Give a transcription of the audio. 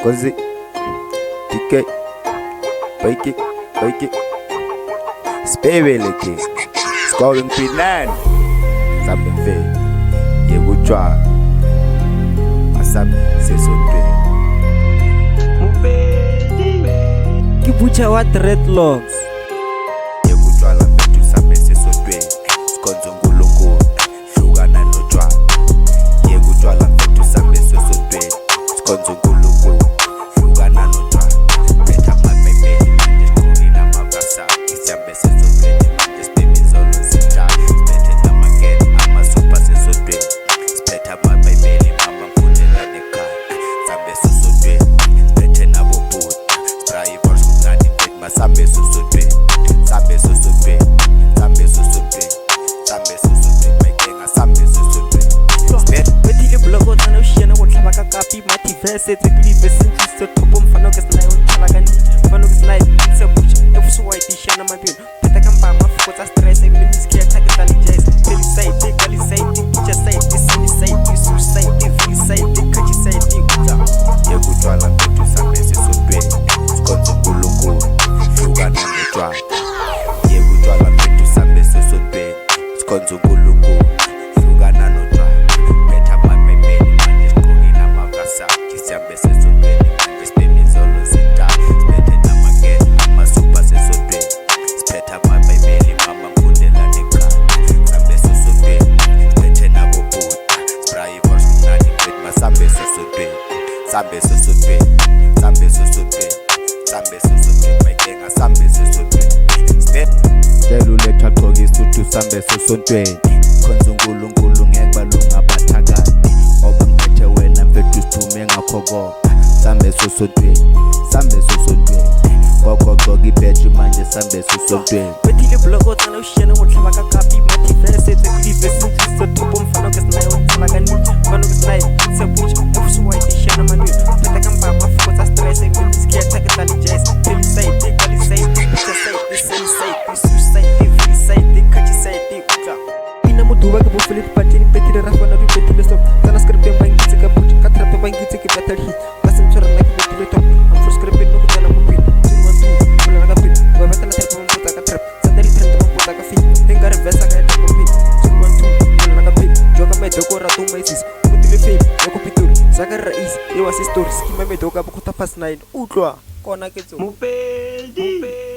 Cause it, DK, bake it, spebeleke, scoring P9, something fair, ye would try, Asami says so Kibucha wa dreadlocks ye would try la betu Sami says so Skonzongulungu, Shugana no try, ye would try la betu Sami says so Skonzongulungu, Shugana no try, better my baby, just calling a mavasa, it's a message so just baby solo sita, better them again, I'm a super says so better my baby, mama put it on the car, Sambe so better na boot, spray for Shugani, with my Sambe so Sambe so Sambe so making a Sambe so Betile blogo tsana o shena go tlhaba ka kapi mathi verse tse ke di verse tse topo mfano ke sna yo tlhala ka ni mfano ke sna tse bucha efso white shena mabino peta ka mba mafuko tsa stress e minis ke attack tsa ni jazz tell side kali side teacher side sini side suicide feel side kachi side uta ye kutwala mfetu Sambe so Skonzongulungu Shugana no try ye kutwala mfetu Sambe so Skonzongulungu Shugana no try better my baby man just calling a mavasa Sambe so just baby solo sita better them again I'm a super so better my baby mama kundela nika Sambe so better na boot spray for Shugani with my Sambe so Sambe so Sambe so making a Sambe so step Deluletha gqoka isuthu Sambe so Khonzungulunkulu ngebalunga bathakade obungithe wena mfethu sithume ngakho Sambe so Sambe so koko gqoka ibheji manje Sambe so betile blogo tsana o shena go tlhaba ka kapi mathi verse tse ke di verse tse topo mfano ke sna yo tlhala ka ni mfano ke sna tse bucha efso white shena mabino peta ka mba mafuko tsa stress e minis ke attack tsa ni jazz tell side kali side teacher side sini side suicide feel side kachi side uta ina muduba ke bo Philip Patini betile rafona du betile so tsana script ba ngitse ka bucha ka trape ba ngitse ke battle hit ba se ntshwara nna ke betile top am for script no go tsana mo pin 1 2 bola ka pin ba batla trape mo buta ka trape sa dari trend mo buta ka fit tenga reverse ka mo pin 1 2 bola ka pin joka me dokora tu maisis mutile fail ko pituri saka rais e wa story skima me doka bo khota past 9 utlwa kona ke tso mopedi